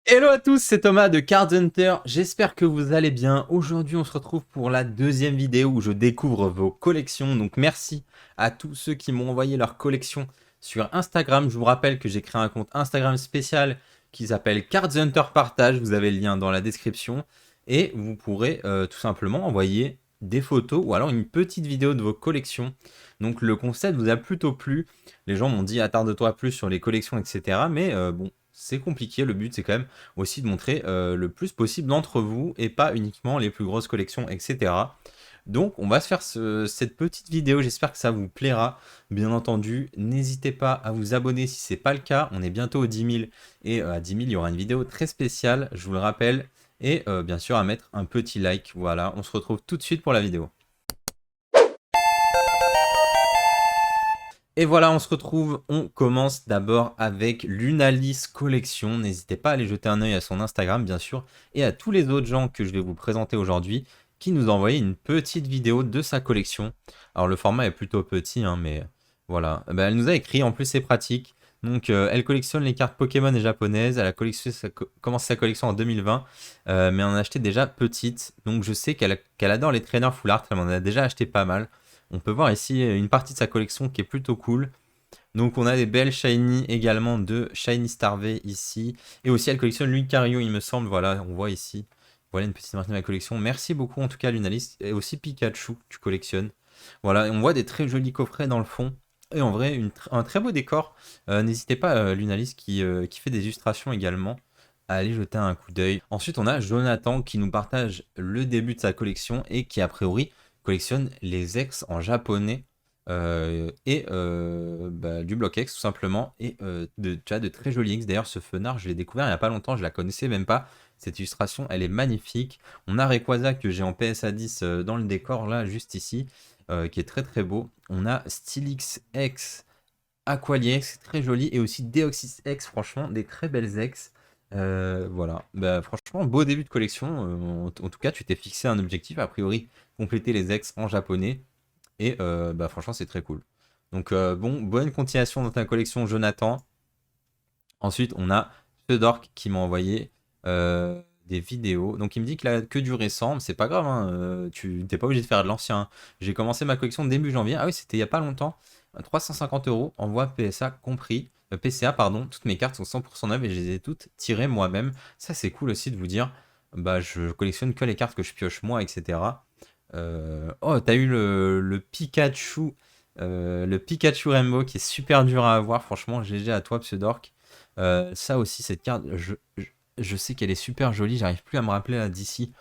Hello à tous, c'est Thomas de Card Hunter, j'espère que vous allez bien. Aujourd'hui on se retrouve pour la deuxième vidéo où je découvre vos collections. Donc merci à tous ceux qui m'ont envoyé leurs collections sur Instagram. Je vous rappelle que j'ai créé un compte Instagram spécial qui s'appelle Card Hunter Partage, vous avez le lien dans la description. Et vous pourrez tout simplement envoyer des photos ou alors une petite vidéo de vos collections. Donc le concept vous a plutôt plu. Les gens m'ont dit attarde-toi plus sur les collections, etc. Mais bon, c'est compliqué, le but c'est quand même aussi de montrer le plus possible d'entre vous et pas uniquement les plus grosses collections, etc. Donc on va se faire cette petite vidéo, j'espère que ça vous plaira. Bien entendu, n'hésitez pas à vous abonner si c'est pas le cas, on est bientôt aux 10 000 et à 10 000 il y aura une vidéo très spéciale, je vous le rappelle. Et bien sûr à mettre un petit like, voilà, on se retrouve tout de suite pour la vidéo. Et voilà, on se retrouve, on commence d'abord avec l'Unalis Collection. N'hésitez pas à aller jeter un œil à son Instagram, bien sûr, et à tous les autres gens que je vais vous présenter aujourd'hui, qui nous ont envoyé une petite vidéo de sa collection. Alors le format est plutôt petit, hein, mais voilà. Elle nous a écrit, en plus c'est pratique. Donc elle collectionne les cartes Pokémon et japonaises, elle a commencé sa collection en 2020, mais on en a acheté déjà petite. Donc je sais qu'elle adore les trainers full art, elle en a déjà acheté pas mal. On peut voir ici une partie de sa collection qui est plutôt cool. Donc on a des belles shiny également de Shiny Starvé ici. Et aussi elle collectionne Lucario il me semble. Voilà, on voit ici. Voilà une petite partie de ma collection. Merci beaucoup en tout cas Lunalis. Et aussi Pikachu que tu collectionnes. Voilà, on voit des très jolis coffrets dans le fond. Et en vrai, un très beau décor. N'hésitez pas Lunalis qui fait des illustrations également à aller jeter un coup d'œil. Ensuite on a Jonathan qui nous partage le début de sa collection et qui a priori collectionne les ex en japonais et du bloc X tout simplement et tu as de très jolis X. D'ailleurs ce fenard je l'ai découvert il n'y a pas longtemps, je la connaissais même pas. Cette illustration elle est magnifique. On a Rayquaza que j'ai en PSA 10 dans le décor là juste ici qui est très très beau. On a Stylix X, Aqualiex très joli et aussi Deoxys X, franchement des très belles X. Voilà, franchement beau début de collection. En tout cas tu t'es fixé un objectif a priori compléter les ex en japonais. Et franchement, c'est très cool. Donc, bon, bonne continuation dans ta collection, Jonathan. Ensuite, on a Fedork qui m'a envoyé des vidéos. Donc, il me dit qu'il a que du récent, mais c'est pas grave, hein, tu n'es pas obligé de faire de l'ancien. J'ai commencé ma collection début janvier. Ah oui, c'était il y a pas longtemps. 350 euros, envoi PSA compris. PCA, pardon. Toutes mes cartes sont 100% neuves et je les ai toutes tirées moi-même. Ça, c'est cool aussi de vous dire. Je collectionne que les cartes que je pioche moi, etc. Oh, t'as eu le Pikachu Rainbow qui est super dur à avoir. Franchement, GG à toi, Pseudork. Ça aussi, cette carte, je sais qu'elle est super jolie. J'arrive plus à me rappeler là d'ici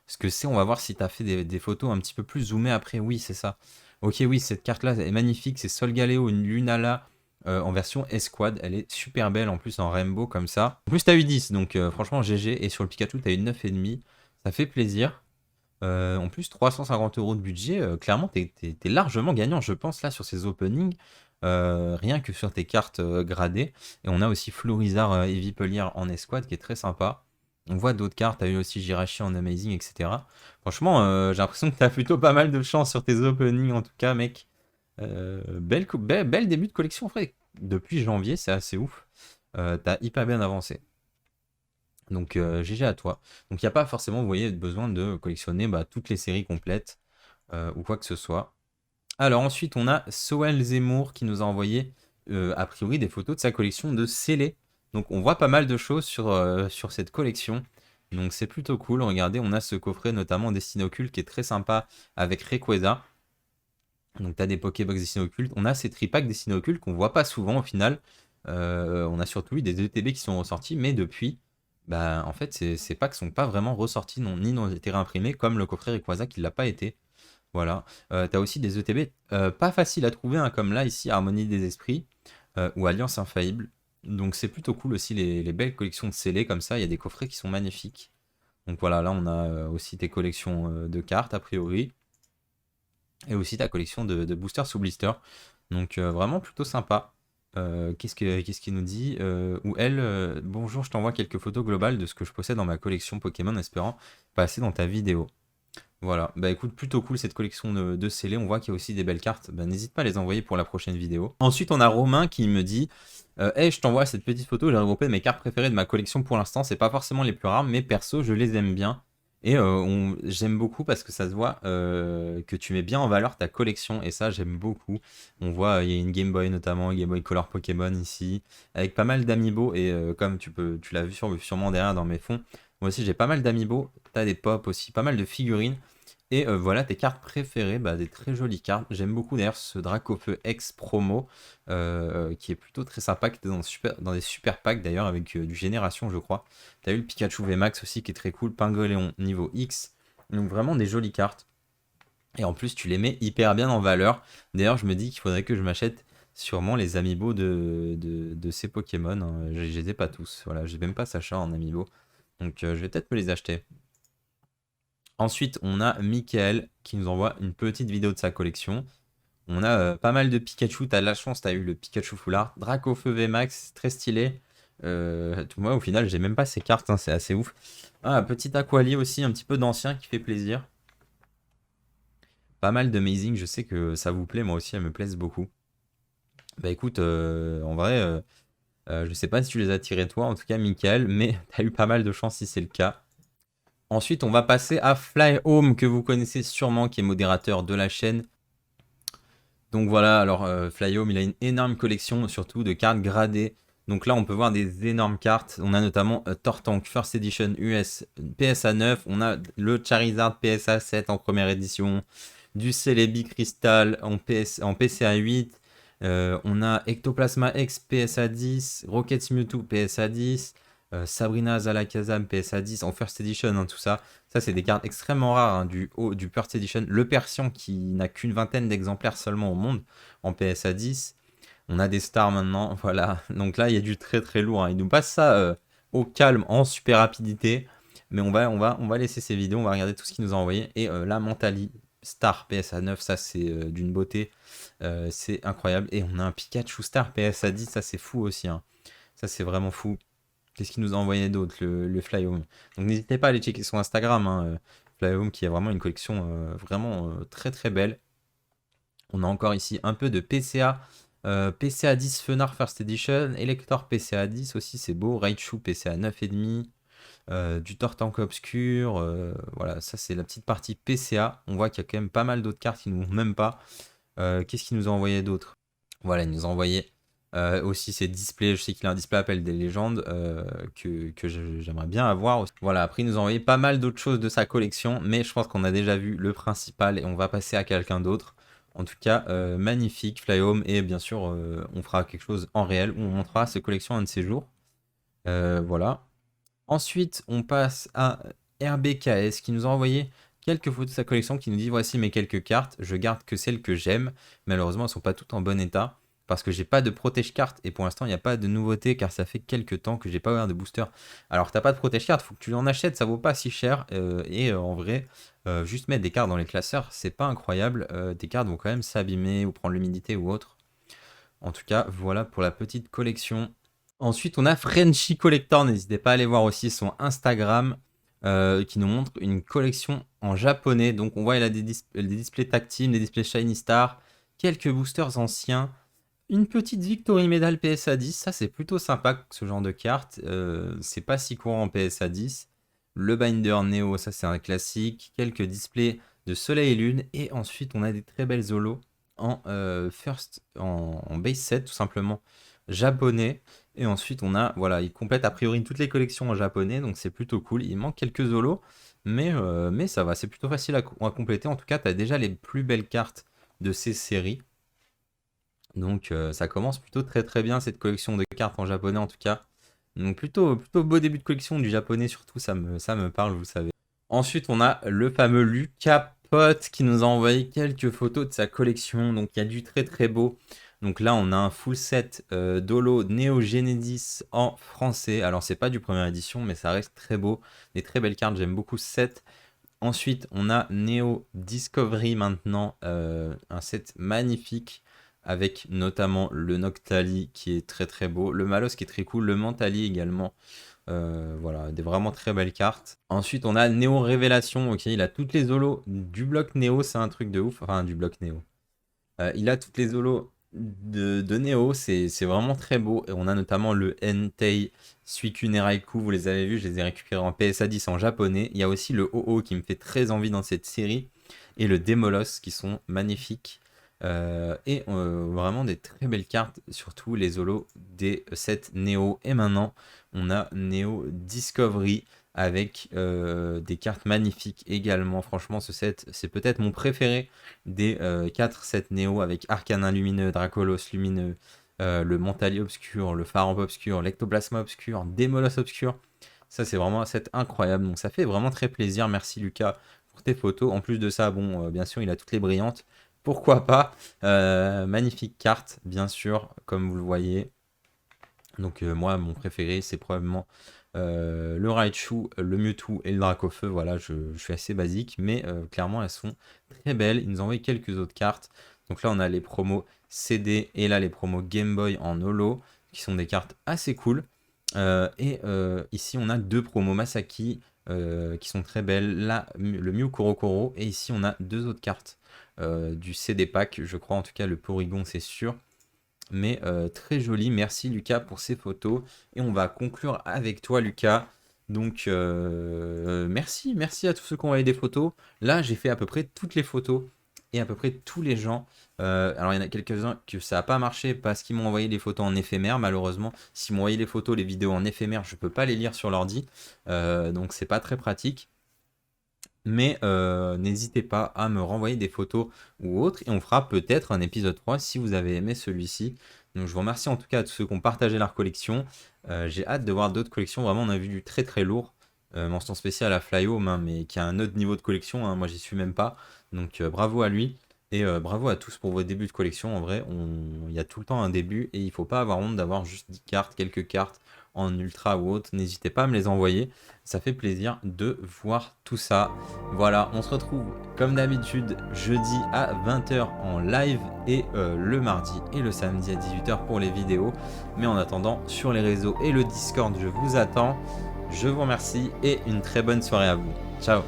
ce que c'est. On va voir si t'as fait des photos un petit peu plus zoomées après. Oui, c'est ça. Ok, oui, cette carte-là est magnifique. C'est Solgaleo, une Lunala en version Esquad. Elle est super belle en plus en Rainbow comme ça. En plus, t'as eu 10, donc franchement, GG. Et sur le Pikachu, t'as eu 9,5. Ça fait plaisir. En plus, 350 euros de budget, clairement, t'es largement gagnant, je pense, là, sur ces openings, rien que sur tes cartes gradées. Et on a aussi Florizard et Vipelier en escouade, qui est très sympa. On voit d'autres cartes, t'as eu aussi Jirachi en Amazing, etc. Franchement, j'ai l'impression que t'as plutôt pas mal de chance sur tes openings, en tout cas, mec. Belle début de collection, en vrai. Depuis janvier, c'est assez ouf. T'as hyper bien avancé. Donc GG à toi. Donc il n'y a pas forcément, vous voyez, besoin de collectionner toutes les séries complètes ou quoi que ce soit. Alors ensuite, on a Soel Zemmour qui nous a envoyé a priori des photos de sa collection de scellés. Donc on voit pas mal de choses sur cette collection. Donc c'est plutôt cool. Regardez, on a ce coffret notamment Destinée Occulte qui est très sympa avec Rayquaza. Donc tu as des Pokébox Destinée Occulte. On a ces tripacks Destinée Occulte qu'on voit pas souvent au final. On a surtout eu des ETB qui sont ressortis, mais depuis, en fait, ces packs sont pas vraiment ressortis, ni n'ont été réimprimés, comme le coffret Rayquaza qui l'a pas été. Voilà. T'as aussi des ETB pas faciles à trouver, hein, comme là, ici, Harmonie des Esprits ou Alliance Infaillible. Donc c'est plutôt cool aussi les belles collections de scellés comme ça. Il y a des coffrets qui sont magnifiques. Donc voilà, là on a aussi tes collections de cartes a priori. Et aussi ta collection de boosters sous blister. Donc vraiment plutôt sympa. Qu'est-ce qu'il nous dit Ou elle, bonjour, je t'envoie quelques photos globales de ce que je possède dans ma collection Pokémon, espérant passer dans ta vidéo. Voilà, bah écoute, plutôt cool cette collection de scellés. On voit qu'il y a aussi des belles cartes. Bah, n'hésite pas à les envoyer pour la prochaine vidéo. Ensuite, on a Romain qui me dit hey, je t'envoie cette petite photo. J'ai regroupé mes cartes préférées de ma collection pour l'instant. C'est pas forcément les plus rares, mais perso, je les aime bien. Et j'aime beaucoup parce que ça se voit que tu mets bien en valeur ta collection. Et ça, j'aime beaucoup. On voit, il y a une Game Boy notamment, Game Boy Color Pokémon ici, avec pas mal d'amiibo. Et comme tu l'as vu sûrement derrière dans mes fonds. Moi aussi, j'ai pas mal d'amiibo. T'as des pop aussi, pas mal de figurines. Et voilà tes cartes préférées, bah, des très jolies cartes. J'aime beaucoup d'ailleurs ce Dracofeu X promo, qui est plutôt très sympa, qui était dans des super packs d'ailleurs, avec du Génération, je crois. T'as eu le Pikachu VMAX aussi, qui est très cool. Pingoléon niveau X. Donc vraiment des jolies cartes. Et en plus, tu les mets hyper bien en valeur. D'ailleurs, je me dis qu'il faudrait que je m'achète sûrement les amiibo de ces Pokémon, hein. Je les ai pas tous. Voilà, j'ai même pas Sacha en amiibo. Donc je vais peut-être me les acheter. Ensuite, on a Michael qui nous envoie une petite vidéo de sa collection. On a pas mal de Pikachu. T'as de la chance, t'as eu le Pikachu Full Art. Dracofeu VMAX, très stylé. Moi, au final, j'ai même pas ces cartes, hein, c'est assez ouf. Ah, petit Aquali aussi, un petit peu d'ancien qui fait plaisir. Pas mal de Amazing, je sais que ça vous plaît, moi aussi, elles me plaisent beaucoup. Bah écoute, en vrai, je sais pas si tu les as tirés toi, en tout cas, Michael, mais t'as eu pas mal de chance si c'est le cas. Ensuite, on va passer à Fly Home, que vous connaissez sûrement, qui est modérateur de la chaîne. Donc voilà, alors Fly Home, il a une énorme collection, surtout de cartes gradées. Donc là, on peut voir des énormes cartes. On a notamment Tortank First Edition US PSA 9. On a le Charizard PSA 7 en première édition. Du Celebi Crystal en PCA 8. On a Ectoplasma X PSA 10. Rockets Mewtwo PSA 10. Sabrina Zalakazam PSA 10 en First Edition, hein, tout ça. Ça, c'est des cartes extrêmement rares, hein, du First Edition. Le Persian qui n'a qu'une vingtaine d'exemplaires seulement au monde en PSA 10. On a des stars maintenant, voilà. Donc là, il y a du très très lourd, hein. Il nous passe ça au calme, en super rapidité. Mais on va laisser ces vidéos, on va regarder tout ce qu'il nous a envoyé. Et la Mentali Star PSA 9, ça c'est d'une beauté. C'est incroyable. Et on a un Pikachu Star PSA 10, ça c'est fou aussi, hein. Ça c'est vraiment fou. Qu'est-ce qu'il nous a envoyé d'autre, le Flyhome. Donc n'hésitez pas à aller checker son Instagram, hein, Flyhome qui a vraiment une collection vraiment très très belle. On a encore ici un peu de PCA. PCA 10 Fenard First Edition. Elector PCA 10 aussi, c'est beau. Raichu PCA 9,5. Du Tortank Obscur. Voilà, ça c'est la petite partie PCA. On voit qu'il y a quand même pas mal d'autres cartes qui nous vont même pas. Qu'est-ce qu'il nous a envoyé d'autre? Voilà, il nous a envoyé aussi ses displays. Je sais qu'il a un display Appel des légendes que j'aimerais bien avoir. Voilà, après il nous a envoyé pas mal d'autres choses de sa collection, mais je pense qu'on a déjà vu le principal et on va passer à quelqu'un d'autre. En tout cas, magnifique, Flyhome, et bien sûr, on fera quelque chose en réel où on montrera ses collections un de ces jours. Voilà. Ensuite, on passe à RBKS qui nous a envoyé quelques photos de sa collection, qui nous dit voici mes quelques cartes, je garde que celles que j'aime. Malheureusement, elles ne sont pas toutes en bon état parce que j'ai pas de protège carte et pour l'instant, il n'y a pas de nouveauté car ça fait quelques temps que j'ai pas ouvert de booster. Alors, t'as pas de protège carte, faut que tu en achètes, ça vaut pas si cher et en vrai, juste mettre des cartes dans les classeurs, c'est pas incroyable. Tes cartes vont quand même s'abîmer ou prendre l'humidité ou autre. En tout cas, voilà pour la petite collection. Ensuite, on a Frenchy Collector. N'hésitez pas à aller voir aussi son Instagram qui nous montre une collection en japonais. Donc, on voit il a des displays tactiles, des displays Shiny Star, quelques boosters anciens, une petite Victory Medal PSA 10. Ça, c'est plutôt sympa ce genre de carte. C'est pas si courant en PSA 10. Le Binder Neo, ça, c'est un classique. Quelques displays de Soleil et Lune. Et ensuite, on a des très belles holos en en base set, tout simplement japonais. Et ensuite, on a, voilà, il complète a priori toutes les collections en japonais, donc c'est plutôt cool. Il manque quelques holos, mais ça va, c'est plutôt facile à compléter. En tout cas, tu as déjà les plus belles cartes de ces séries. Donc ça commence plutôt très très bien cette collection de cartes en japonais en tout cas. Donc plutôt beau début de collection du japonais surtout, ça me parle, vous savez. Ensuite, on a le fameux Lucas Pot qui nous a envoyé quelques photos de sa collection. Donc, il y a du très très beau. Donc là, on a un full set d'Holo Neo Genesis en français. Alors, c'est pas du première édition, mais ça reste très beau. Des très belles cartes, j'aime beaucoup ce set. Ensuite, on a Neo Discovery maintenant, un set magnifique avec notamment le Noctali qui est très très beau, le Malos qui est très cool, le Mentali également Voilà, des vraiment très belles cartes. Ensuite, on a Néo Révélation. Ok, il a toutes les holos du bloc Néo, c'est un truc de ouf. Enfin, du bloc Néo. Il a toutes les holos de Néo, c'est vraiment très beau. Et on a notamment le Entei Suicune Neraiku, vous les avez vus, je les ai récupérés en PSA 10 en japonais. Il y a aussi le OO qui me fait très envie dans cette série, et le Demolos qui sont magnifiques. Vraiment des très belles cartes, surtout les holos des sets Néo. Et maintenant, on a Néo Discovery avec des cartes magnifiques également. Franchement, ce set, c'est peut-être mon préféré des 4 sets Néo avec Arcanin Lumineux, Dracolos Lumineux, le Mentali Obscur, le Pharamp Obscur, l'Ectoplasma Obscur, Démolos Obscur. Ça, c'est vraiment un set incroyable. Donc, ça fait vraiment très plaisir. Merci Lucas pour tes photos. En plus de ça, bon, bien sûr, il a toutes les brillantes. Pourquoi pas. Magnifique carte, bien sûr, comme vous le voyez. Donc, moi, mon préféré, c'est probablement le Raichu, le Mewtwo et le Dracofeu. Voilà, je suis assez basique, mais clairement, elles sont très belles. Ils nous envoient quelques autres cartes. Donc là, on a les promos CD et là, les promos Game Boy en holo, qui sont des cartes assez cool. Ici, on a 2 promos Masaki qui sont très belles. Là, le Mew Korokoro. Et ici, on a 2 autres cartes du CD pack. Je crois en tout cas le Porygon, c'est sûr. Mais très joli. Merci Lucas pour ces photos. Et on va conclure avec toi, Lucas. Donc, merci à tous ceux qui ont envoyé des photos. Là, j'ai fait à peu près toutes les photos et à peu près tous les gens. Alors, il y en a quelques-uns que ça n'a pas marché parce qu'ils m'ont envoyé les photos en éphémère, malheureusement. S'ils m'ont envoyé les photos, les vidéos en éphémère, je ne peux pas les lire sur l'ordi. Donc, c'est pas très pratique. Mais n'hésitez pas à me renvoyer des photos ou autres. Et on fera peut-être un épisode 3 si vous avez aimé celui-ci. Donc je vous remercie en tout cas à tous ceux qui ont partagé leur collection. J'ai hâte de voir d'autres collections. Vraiment, on a vu du très très lourd. Mention spéciale à Flyhome, hein, mais qui a un autre niveau de collection. Hein. Moi, j'y suis même pas. Donc bravo à lui. Et bravo à tous pour vos débuts de collection. En vrai, il y a tout le temps un début. Et il faut pas avoir honte d'avoir juste 10 cartes, quelques cartes en ultra ou autre. N'hésitez pas à me les envoyer. Ça fait plaisir de voir tout ça. Voilà, on se retrouve comme d'habitude jeudi à 20h en live et le mardi et le samedi à 18h pour les vidéos. Mais en attendant, sur les réseaux et le Discord, je vous attends. Je vous remercie et une très bonne soirée à vous. Ciao.